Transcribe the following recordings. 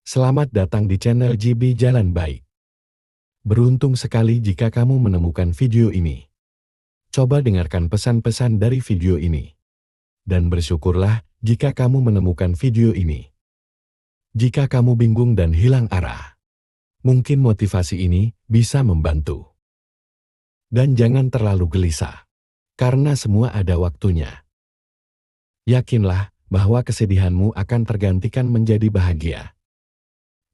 Selamat datang di channel GB Jalan Baik. Beruntung sekali jika kamu menemukan video ini. Coba dengarkan pesan-pesan dari video ini. Dan bersyukurlah jika kamu menemukan video ini. Jika kamu bingung dan hilang arah, mungkin motivasi ini bisa membantu. Dan jangan terlalu gelisah, karena semua ada waktunya. Yakinlah bahwa kesedihanmu akan tergantikan menjadi bahagia.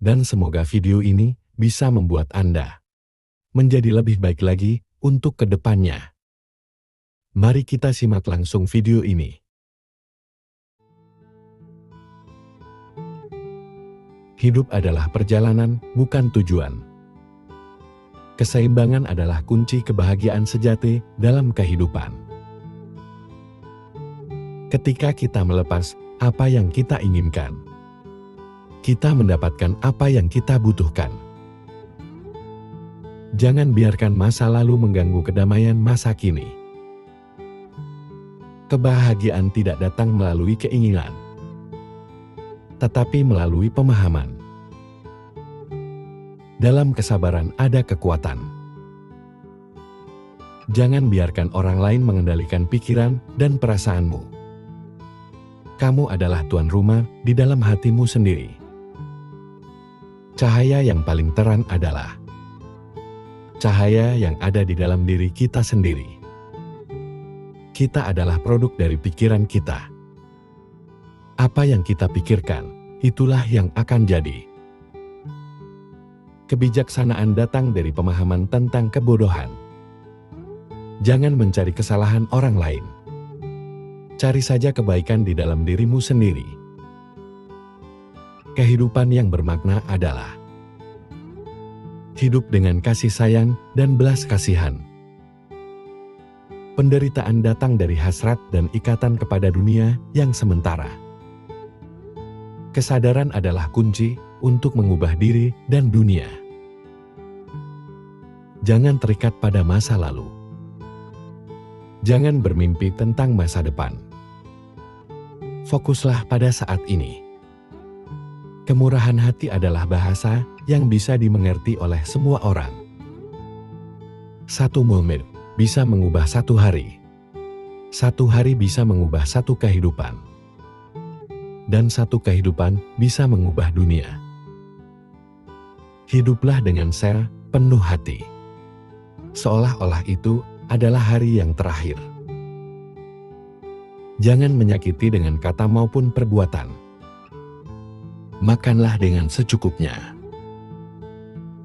Dan semoga video ini bisa membuat Anda menjadi lebih baik lagi untuk kedepannya. Mari kita simak langsung video ini. Hidup adalah perjalanan, bukan tujuan. Keseimbangan adalah kunci kebahagiaan sejati dalam kehidupan. Ketika kita melepas apa yang kita inginkan, kita mendapatkan apa yang kita butuhkan. Jangan biarkan masa lalu mengganggu kedamaian masa kini. Kebahagiaan tidak datang melalui keinginan, tetapi melalui pemahaman. Dalam kesabaran ada kekuatan. Jangan biarkan orang lain mengendalikan pikiran dan perasaanmu. Kamu adalah tuan rumah di dalam hatimu sendiri. Cahaya yang paling terang adalah cahaya yang ada di dalam diri kita sendiri. Kita adalah produk dari pikiran kita. Apa yang kita pikirkan, itulah yang akan jadi. Kebijaksanaan datang dari pemahaman tentang kebodohan. Jangan mencari kesalahan orang lain. Cari saja kebaikan di dalam dirimu sendiri. Kehidupan yang bermakna adalah hidup dengan kasih sayang dan belas kasihan. Penderitaan datang dari hasrat dan ikatan kepada dunia yang sementara. Kesadaran adalah kunci untuk mengubah diri dan dunia. Jangan terikat pada masa lalu. Jangan bermimpi tentang masa depan. Fokuslah pada saat ini. Kemurahan hati adalah bahasa yang bisa dimengerti oleh semua orang. Satu menit bisa mengubah satu hari. Satu hari bisa mengubah satu kehidupan. Dan satu kehidupan bisa mengubah dunia. Hiduplah dengan penuh hati. Seolah-olah itu adalah hari yang terakhir. Jangan menyakiti dengan kata maupun perbuatan. Makanlah dengan secukupnya.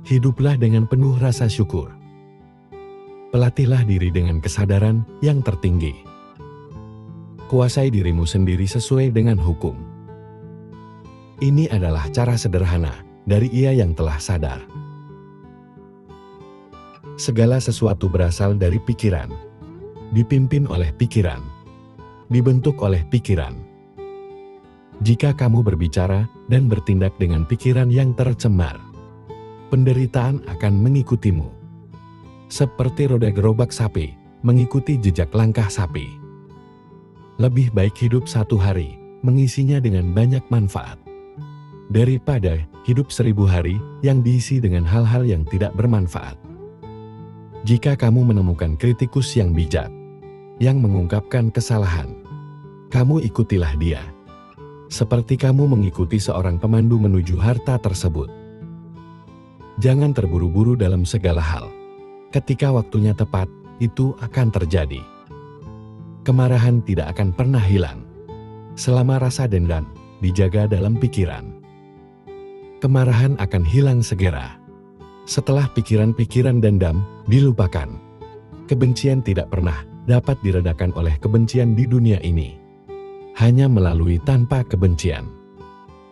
Hiduplah dengan penuh rasa syukur. Pelatihlah diri dengan kesadaran yang tertinggi. Kuasai dirimu sendiri sesuai dengan hukum. Ini adalah cara sederhana dari Ia yang telah sadar. Segala sesuatu berasal dari pikiran, dipimpin oleh pikiran, dibentuk oleh pikiran. Jika kamu berbicara dan bertindak dengan pikiran yang tercemar, penderitaan akan mengikutimu. Seperti roda gerobak sapi, mengikuti jejak langkah sapi. Lebih baik hidup satu hari, mengisinya dengan banyak manfaat, daripada hidup 1000 hari yang diisi dengan hal-hal yang tidak bermanfaat. Jika kamu menemukan kritikus yang bijak, yang mengungkapkan kesalahan, kamu ikutilah dia. Seperti kamu mengikuti seorang pemandu menuju harta tersebut. Jangan terburu-buru dalam segala hal. Ketika waktunya tepat, itu akan terjadi. Kemarahan tidak akan pernah hilang selama rasa dendam dijaga dalam pikiran. Kemarahan akan hilang segera setelah pikiran-pikiran dendam dilupakan. Kebencian tidak pernah dapat diredakan oleh kebencian di dunia ini. Hanya melalui tanpa kebencian.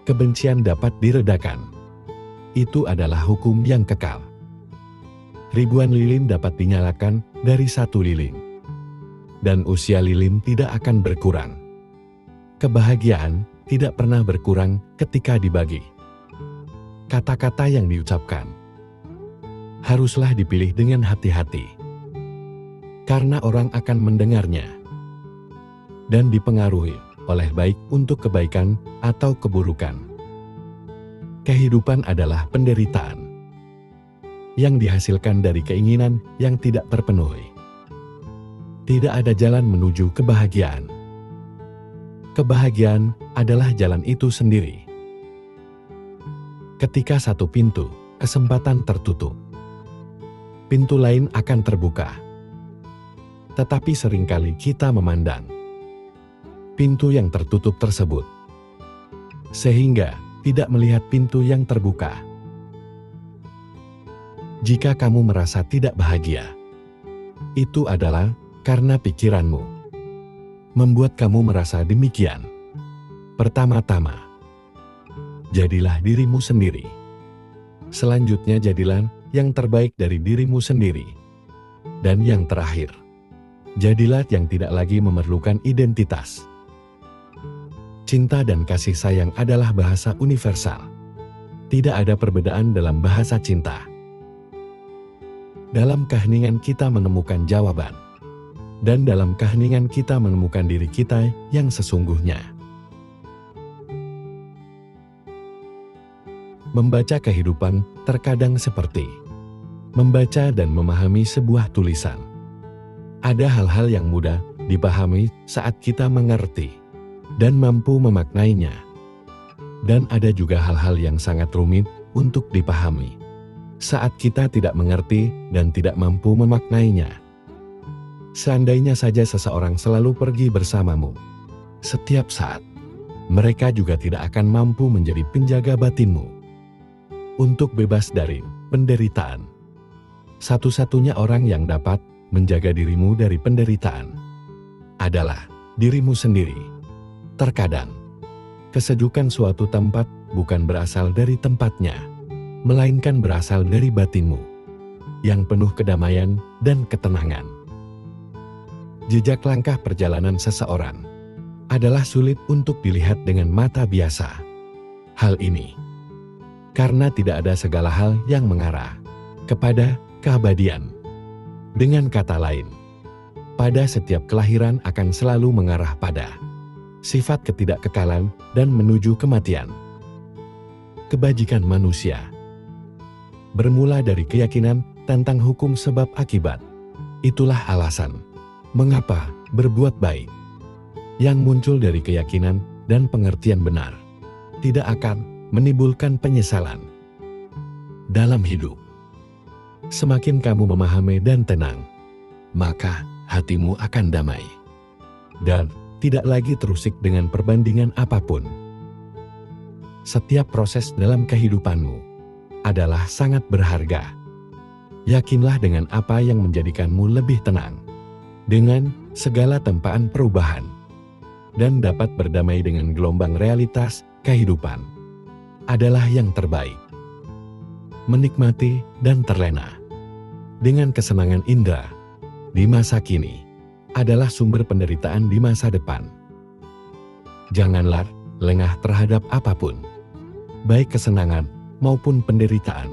Kebencian dapat diredakan. Itu adalah hukum yang kekal. Ribuan lilin dapat dinyalakan dari satu lilin. Dan usia lilin tidak akan berkurang. Kebahagiaan tidak pernah berkurang ketika dibagi. Kata-kata yang diucapkan haruslah dipilih dengan hati-hati. Karena orang akan mendengarnya dan dipengaruhi oleh baik untuk kebaikan atau keburukan. Kehidupan adalah penderitaan yang dihasilkan dari keinginan yang tidak terpenuhi. Tidak ada jalan menuju kebahagiaan. Kebahagiaan adalah jalan itu sendiri. Ketika satu pintu kesempatan tertutup, pintu lain akan terbuka. Tetapi seringkali kita memandang pintu yang tertutup tersebut, sehingga tidak melihat pintu yang terbuka. Jika kamu merasa tidak bahagia, itu adalah karena pikiranmu membuat kamu merasa demikian. Pertama-tama, jadilah dirimu sendiri. Selanjutnya jadilah yang terbaik dari dirimu sendiri. Dan yang terakhir, jadilah yang tidak lagi memerlukan identitas. Cinta dan kasih sayang adalah bahasa universal. Tidak ada perbedaan dalam bahasa cinta. Dalam keheningan kita menemukan jawaban. Dan dalam keheningan kita menemukan diri kita yang sesungguhnya. Membaca kehidupan terkadang seperti membaca dan memahami sebuah tulisan. Ada hal-hal yang mudah dipahami saat kita mengerti dan mampu memaknainya. Dan ada juga hal-hal yang sangat rumit untuk dipahami saat kita tidak mengerti dan tidak mampu memaknainya. Seandainya saja seseorang selalu pergi bersamamu setiap saat, mereka juga tidak akan mampu menjadi penjaga batinmu. Untuk bebas dari penderitaan, satu-satunya orang yang dapat menjaga dirimu dari penderitaan adalah dirimu sendiri. Terkadang, kesejukan suatu tempat bukan berasal dari tempatnya, melainkan berasal dari batinmu, yang penuh kedamaian dan ketenangan. Jejak langkah perjalanan seseorang adalah sulit untuk dilihat dengan mata biasa. Hal ini karena tidak ada segala hal yang mengarah kepada keabadian. Dengan kata lain, pada setiap kelahiran akan selalu mengarah pada sifat ketidakkekalan dan menuju kematian. Kebajikan manusia bermula dari keyakinan tentang hukum sebab akibat. Itulah alasan mengapa berbuat baik yang muncul dari keyakinan dan pengertian benar tidak akan menimbulkan penyesalan dalam hidup. Semakin kamu memahami dan tenang, maka hatimu akan damai dan tidak lagi terusik dengan perbandingan apapun. Setiap proses dalam kehidupanmu adalah sangat berharga. Yakinlah dengan apa yang menjadikanmu lebih tenang dengan segala tempaan perubahan dan dapat berdamai dengan gelombang realitas kehidupan adalah yang terbaik. Menikmati dan terlena dengan kesenangan indera di masa kini adalah sumber penderitaan di masa depan. Janganlah lengah terhadap apapun, baik kesenangan maupun penderitaan,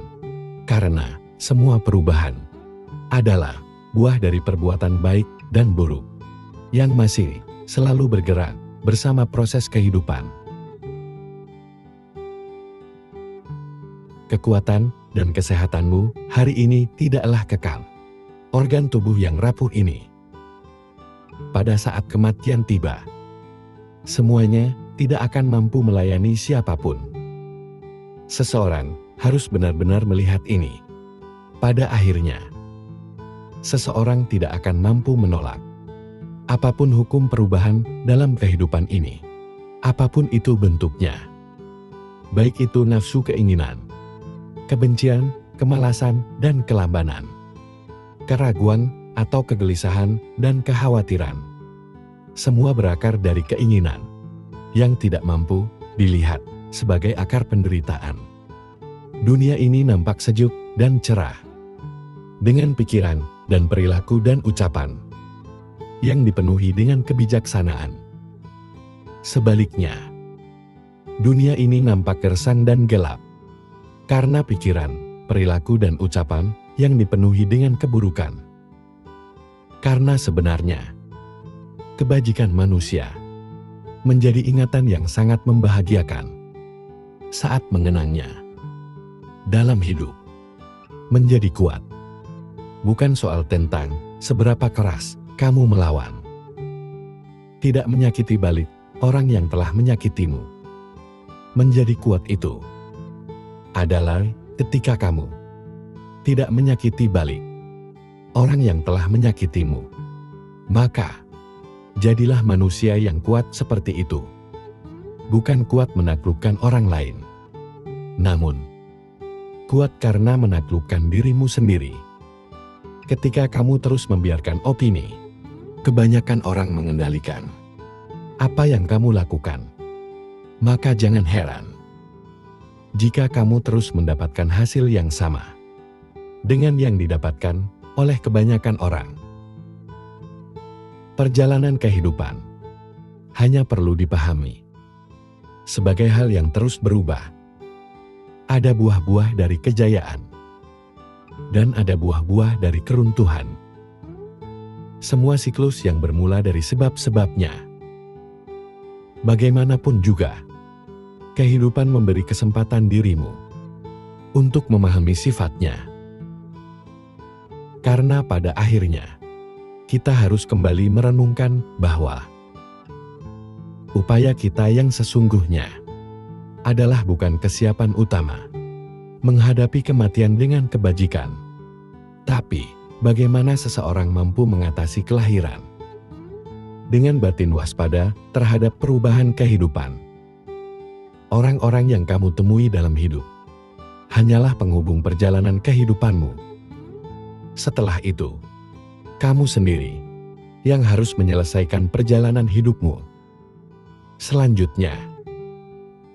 karena semua perubahan adalah buah dari perbuatan baik dan buruk yang masih selalu bergerak bersama proses kehidupan. Kekuatan dan kesehatanmu hari ini tidaklah kekal. Organ tubuh yang rapuh ini, pada saat kematian tiba, semuanya tidak akan mampu melayani siapapun. Seseorang harus benar-benar melihat ini. Pada akhirnya, seseorang tidak akan mampu menolak apapun hukum perubahan dalam kehidupan ini, apapun itu bentuknya. Baik itu nafsu keinginan, kebencian, kemalasan, dan kelambanan, keraguan, atau kegelisahan dan kekhawatiran. Semua berakar dari keinginan yang tidak mampu dilihat sebagai akar penderitaan. Dunia ini nampak sejuk dan cerah dengan pikiran dan perilaku dan ucapan yang dipenuhi dengan kebijaksanaan. Sebaliknya, dunia ini nampak gersang dan gelap karena pikiran, perilaku, dan ucapan yang dipenuhi dengan keburukan. Karena sebenarnya, kebajikan manusia menjadi ingatan yang sangat membahagiakan. saat mengenangnya. Dalam hidup, menjadi kuat bukan soal tentang seberapa keras kamu melawan. Tidak menyakiti balik orang yang telah menyakitimu. Menjadi kuat itu adalah ketika kamu tidak menyakiti balik orang yang telah menyakitimu. Maka, jadilah manusia yang kuat seperti itu. Bukan kuat menaklukkan orang lain, namun kuat karena menaklukkan dirimu sendiri. Ketika kamu terus membiarkan opini kebanyakan orang mengendalikan apa yang kamu lakukan, maka jangan heran jika kamu terus mendapatkan hasil yang sama dengan yang didapatkan oleh kebanyakan orang. Perjalanan kehidupan hanya perlu dipahami sebagai hal yang terus berubah. Ada buah-buah dari kejayaan dan ada buah-buah dari keruntuhan. Semua siklus yang bermula dari sebab-sebabnya. Bagaimanapun juga, kehidupan memberi kesempatan dirimu untuk memahami sifatnya. Karena pada akhirnya, kita harus kembali merenungkan bahwa upaya kita yang sesungguhnya adalah bukan kesiapan utama menghadapi kematian dengan kebajikan, tapi bagaimana seseorang mampu mengatasi kelahiran dengan batin waspada terhadap perubahan kehidupan. Orang-orang yang kamu temui dalam hidup hanyalah penghubung perjalanan kehidupanmu. Setelah itu, kamu sendiri yang harus menyelesaikan perjalanan hidupmu. Selanjutnya,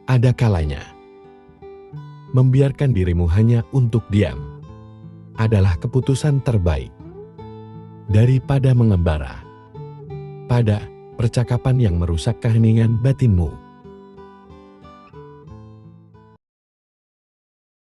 ada kalanya membiarkan dirimu hanya untuk diam adalah keputusan terbaik daripada mengembara pada percakapan yang merusak keheningan batinmu.